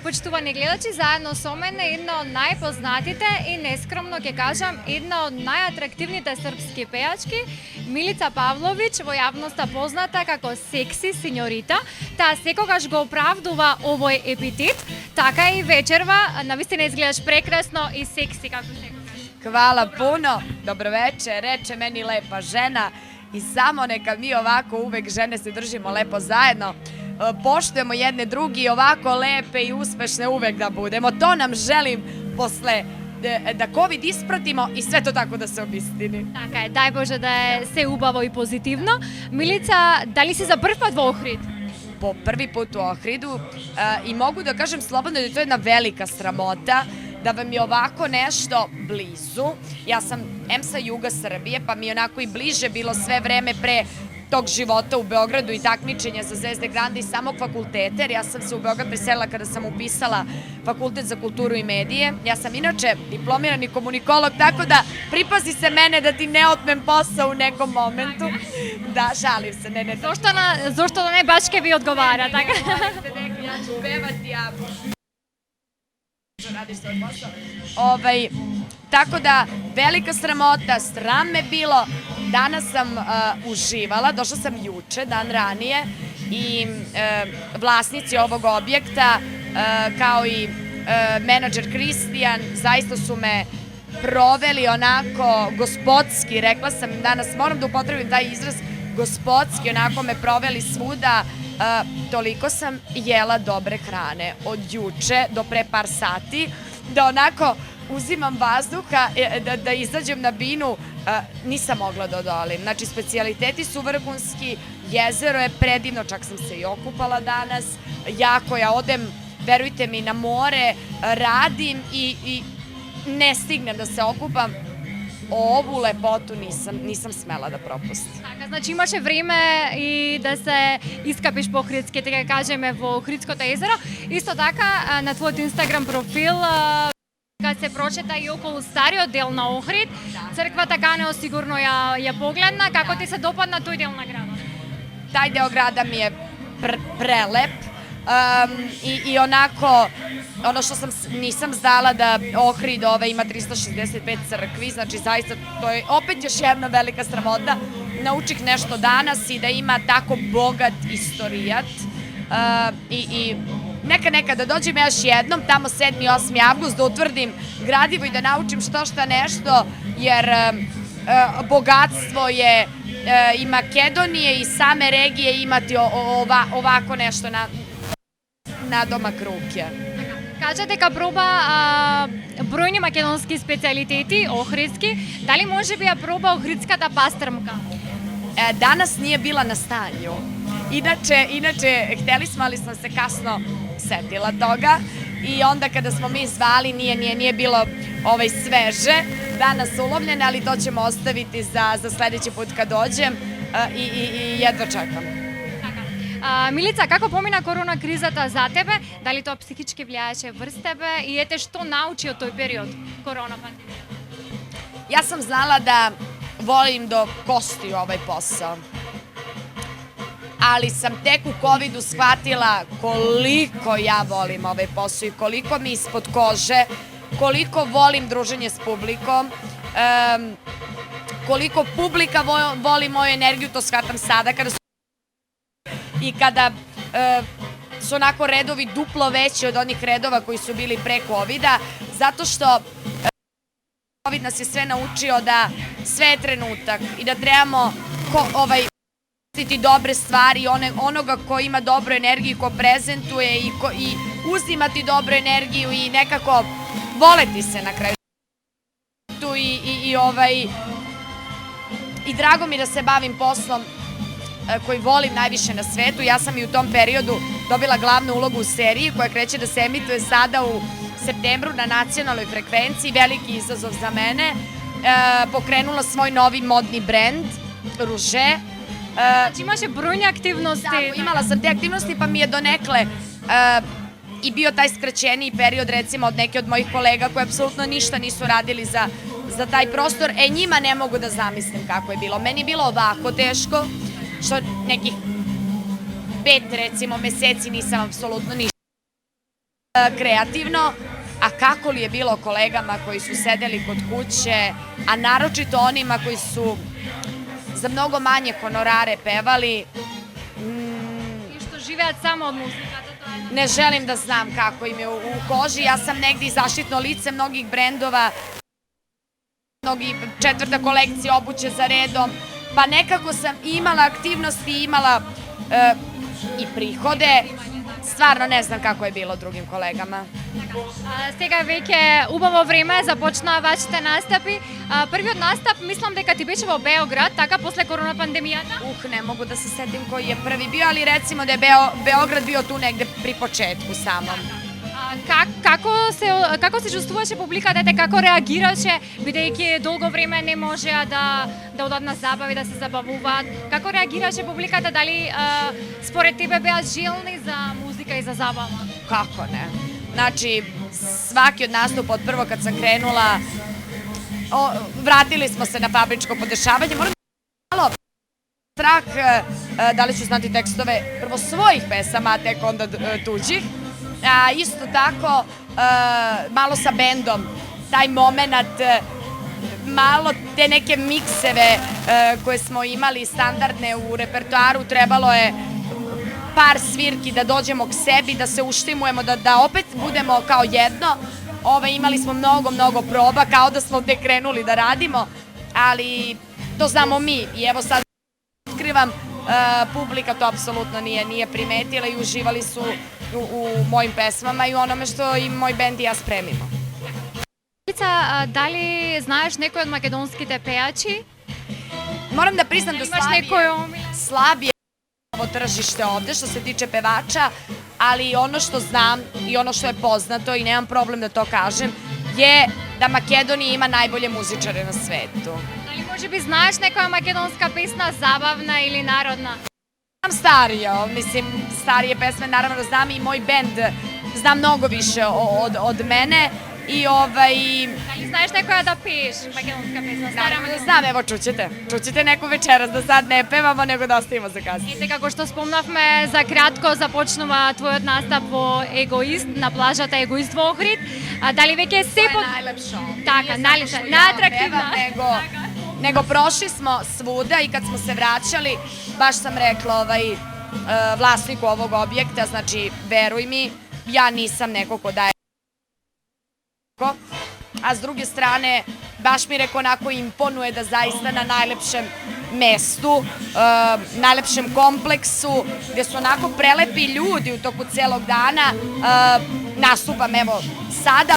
почитувани гледачи, заедно со мене една од најпознатите и нескромно ќе кажам една од најатрактивните српски пејачки, Милица Павловиќ, во јавноста позната како секси синьорита. Таа секогаш го оправдува овој епитет, така и вечерва, навистина изгледаш прекрасно и секси како секогаш. Hvala puno, dobro večer, reče meni lepa žena i samo neka mi ovako uvek žene se držimo lepo zajedno, poštujemo jedne drugi i ovako lepe i uspešne uvek da budemo. To nam želim posle da COVID ispratimo i sve to tako da se obistini. Така е, дај Боже да е се убаво и позитивно. Милица, дали си за прв пат во Охрид? Po prvi put u Ohridu i mogu da kažem slobodno da je to jedna velika sramota da vam je ovako nešto blizu. Ja sam sa juga Srbije, pa mi je onako i bliže bilo sve vreme pre tog života u Beogradu i takmičenja za Zvezde Grande i samog fakulteta, jer ja sam se u Beograd preselila kada sam upisala Fakultet za kulturu i medije. Ja sam inače diplomirani komunikolog, tako da pripazi se mene da ti ne otmem posao u nekom momentu. Da, šalim se, ne. Зошто да не баш ке ви одговара, така? Ja ću pevati, a radiš svoj posao. Tako da, velika sramota, sram me bilo. Danas sam uživala, došla sam juče, dan ranije, i vlasnici ovog objekta, kao i menadžer Kristijan, zaista su me proveli onako gospodski, rekla sam danas, moram da upotrebim taj izraz, gospodski, onako me proveli svuda. Toliko sam jela dobre hrane od juče do pre par sati, da onako uzimam vazduha, da izađem na binu, nisam mogla da odolim. Znači, specijaliteti su vrhunski, jezero je predivno, čak sam se i okupala danas, jako ja odem, verujte mi, na more, radim i ne stignem da se okupam. Ovu lepotu nisam smela da propustim. Така, значи имаше време и да се искапиш по Охридски, така кажеме, во Охридското езеро. Исто така, на твојот Инстаграм профил, кога се прочета и околу стариот дел на Охрид, црквата Ганео сигурно ја погледна. Како ти се допадна тој дел на градот? Taj deo grada mi je prelep i onako, ono što nisam znala da Ohrid ima 365 crkvi, znači zaista to je opet još jedna velika sramota. Naučih nešto danas i da ima tako bogat istorijat i neka da dođem još jednom, tamo 7. i 8. avgust, da utvrdim gradivo i da naučim što nešto, jer bogatstvo je i Makedonije i same regije imati ovako nešto na domak ruke. Кажа дека проба бројни македонски специјалитети, охридски. Дали може би ја проба охридската пастрмка? Danas nije bila na stanju. Inače, hteli smo, ali sam se kasno setila toga. I onda kada smo mi zvali, nije bilo sveže. Danas ulovljene, ali to ćemo ostaviti za sledeći put kad dođem i jedva čekam. Милица, како помина корона кризата за тебе? Дали тоа психички влијаеше врз тебе и ете што научи од тој период, корона пандемија? Ja sam znala da volim do kosti ovaj posao. Ali sam tek u COVID-u shvatila koliko ja volim ovaj posao i koliko mi ispod kože, koliko volim druženje s publikom, koliko publika voli moju energiju, to shvatam sada kada i kada su onako redovi duplo veći od onih redova koji su bili pre COVID-a, zato što COVID nas je sve naučio da sve je trenutak i da trebamo koristiti dobre stvari, onoga ko ima dobru energiju, ko prezentuje i uzimati dobru energiju i nekako voleti se na kraju. I drago mi da se bavim poslom koji volim najviše na svetu. Ja sam i u tom periodu dobila glavnu ulogu u seriji koja kreće da se emituje sada u septembru na nacionalnoj frekvenciji. Veliki izazov za mene. Pokrenula svoj novi modni brend, Ruže. Znači imаше brojne aktivnosti. Da, imala sam te aktivnosti pa mi je donekle i bio taj skraćeniji period recimo od neke od mojih kolega koji apsolutno ništa nisu radili za taj prostor. Njima ne mogu da zamislim kako je bilo. Meni je bilo ovako teško, što nekih 5 recimo meseci nisam apsolutno ništa. kreativno, a kako li je bilo kolegama koji su sedeli kod kuće, a naročito onima koji su za mnogo manje honorare pevali. I što živeat samo od muzika. Ne želim da znam kako im je u koži, ja sam negdje i zaštitno lice mnogih brendova, četvrta kolekcija obuće za redom, pa nekako sam imala aktivnosti, imala i prihode, stvarno ne znam kako je bilo drugim kolegama. Сега веќе убаво време започнаа вашите настапи. Првиот настап мислам дека ти беше во Београд, така после корона пандемијата. Ne mogu da se setim koji je prvi bio, ali recimo da je Beograd bio tu negde pri početku samom. Како се чувствуваше публиката, како реагираше, бидејќи долго време не можеа да одат на забави, да се забавуваат? Како реагираше публиката? Дали според тебе беа желни за музика и за забава? Kako ne? Znači, svaki od nastupa od prvo kad sam krenula, vratili smo se na fabričko podešavanje. Moram da malo strah da li ću znati tekstove prvo svojih pesama, a tek onda tuđih. Isto tako, malo sa bendom, taj moment, malo te neke mikseve koje smo imali standardne u repertoaru, trebalo je par svirki da dođemo k sebi, da se uštimujemo, da opet budemo kao jedno. Imali smo mnogo proba, kao da smo tek krenuli da radimo, ali to znamo mi. I evo sad otkrivam, publika to apsolutno nije primetila i uživali su u mojim pesmama i u onome što i moj bend i ja spremimo. Milica, dali знаеш некој од македонските пејачи? Moram da priznam da Имаш некој омилен? slabije ovo tržište ovde što se tiče pevača, ali ono što znam i ono što je poznato i nemam problem da to kažem, je da Makedonija ima najbolje muzičare na svetu. Дали може би знаеш некоја македонска песна, забавна или народна? Znam starije pesme naravno da znam i moj bend zna mnogo više od mene i Дали знаеш некоја да пееш македонска песна? naravno da znam, evo čućete neku večeras, da sad ne pevamo nego da ostavimo za kasnije. Ете, како што спомнавме, за кратко започнува твојот настап во Егоист, на плажата Егоист во Охрид. Дали веќе се To je najlepša. Така, најлепша, најатрактивна. Nego prošli smo svuda i kad smo se vraćali, baš sam rekla vlasniku ovog objekta, znači veruj mi, ja nisam neko ko daje, a s druge strane baš mi reko onako imponuje da zaista na najlepšem mestu, najlepšem kompleksu, gde su onako prelepi ljudi u toku celog dana, nastupam evo sada.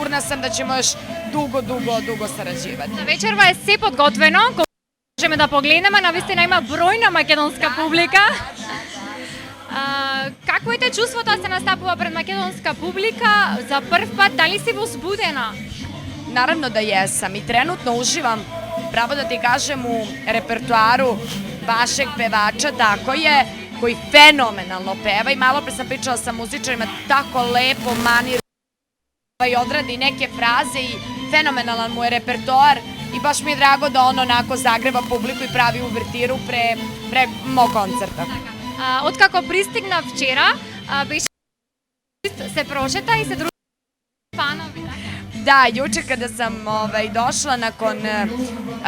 Sigurna sam da ćemo još dugo sarađivati. За вечерва е се подготвено, можеме да погледнеме, навистина има бројна македонска публика. Какво е чувството да се настапува пред македонска публика за прв пат? Дали си возбудена? Naravno da jesam i trenutno uživam, pravo da ti kažem, u repertoaru vašeg pevača, tako je, koji fenomenalno peva i malo pre sam pričala sa muzičarima, tako lepo manir i odradi neke fraze i fenomenalan mu je repertoar i baš mi je drago da on onako zagreva publiku i pravi uvertiru pre mog koncerta. Откако пристигна вчера, беше се прошета и се други фанови. Da, juče kada sam došla nakon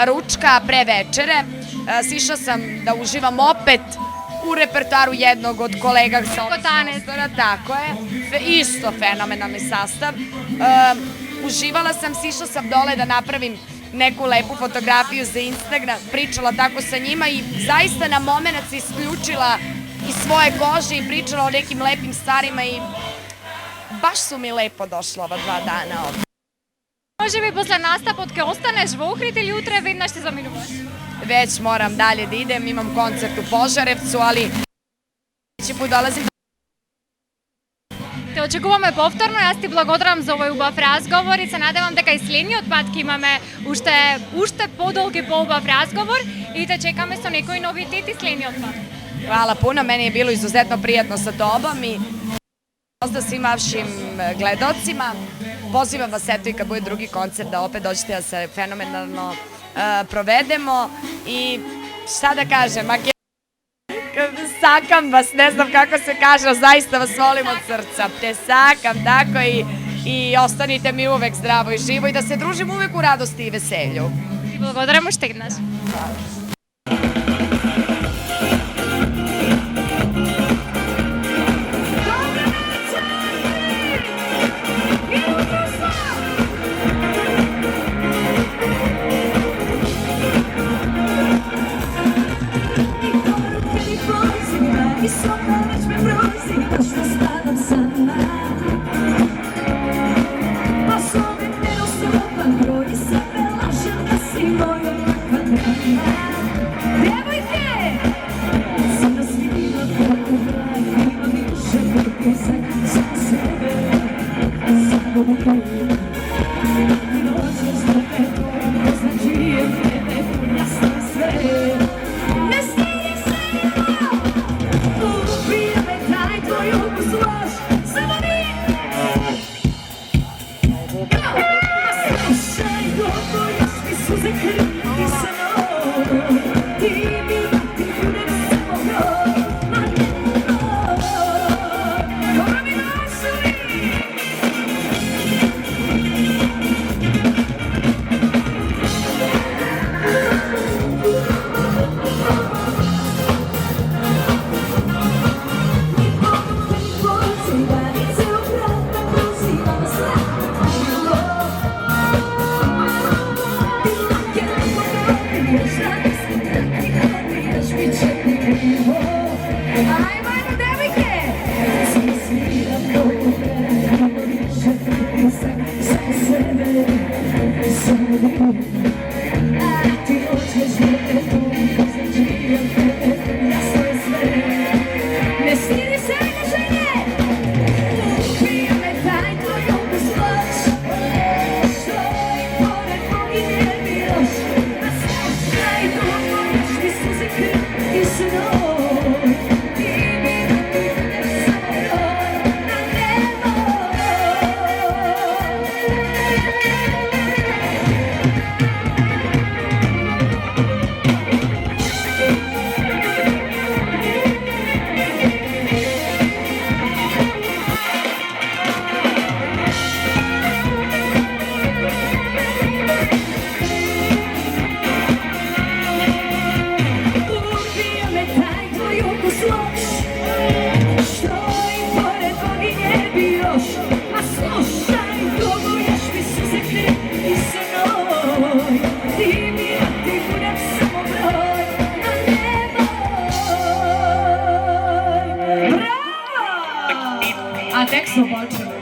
ručka pre večere, sišla sam da uživam opet u repertoaru jednog od kolega sa ovog prostora, tako je, isto fenomenalni sastav. Uživala sam, sišla sam dole da napravim neku lepu fotografiju za Instagram, pričala tako sa njima i zaista na moment se isključila iz svoje kože i pričala o nekim lepim stvarima i baš su mi lepo došla ova 2 dana ovde. Може би после настапот ќе останеш во Охрид или утре веднаш ќе заминуваш? Već moram dalje da idem, imam koncert u Požarevcu, ali će put dolazim. Те очекуваме повторно, јас ти благодарам за овој убав разговор и се надевам дека и следниот пат ќе имаме уште подолг и поубав разговор и те чекаме со некои новитети следниот пат. Hvala puno, meni je bilo izuzetno prijatno sa tobom i pozdrav svim vašim gledocima. Pozivam vas eto i kad bude drugi koncert da opet dođete da se fenomenalno provedemo i šta da kažem, sakam vas, ne znam kako se kaže, zaista vas volim od srca. Te sakam, tako i ostanite mi uvek zdravo i živo i da se družimo uvek u radosti i veselju. И благодарам уште еднаш. I sopra već me brozi, što stavim sama. Pa s ovim nedostupan broj i sebe lažem da si moja takva drama. Djevojke! Sada svi ima koliko vrag, ima više pritisak za sebe. Samo da kažem, i noćeš da me označujem, ne jasno sve. Ne stidim se! Ubija me taj tvoj ukus loš, samo mi! Slušaj, dobro, još mi suze krv i sano. Ti mi ti budem samo broj, ma ne broj. Dobro mi došli! A tek smo počeli.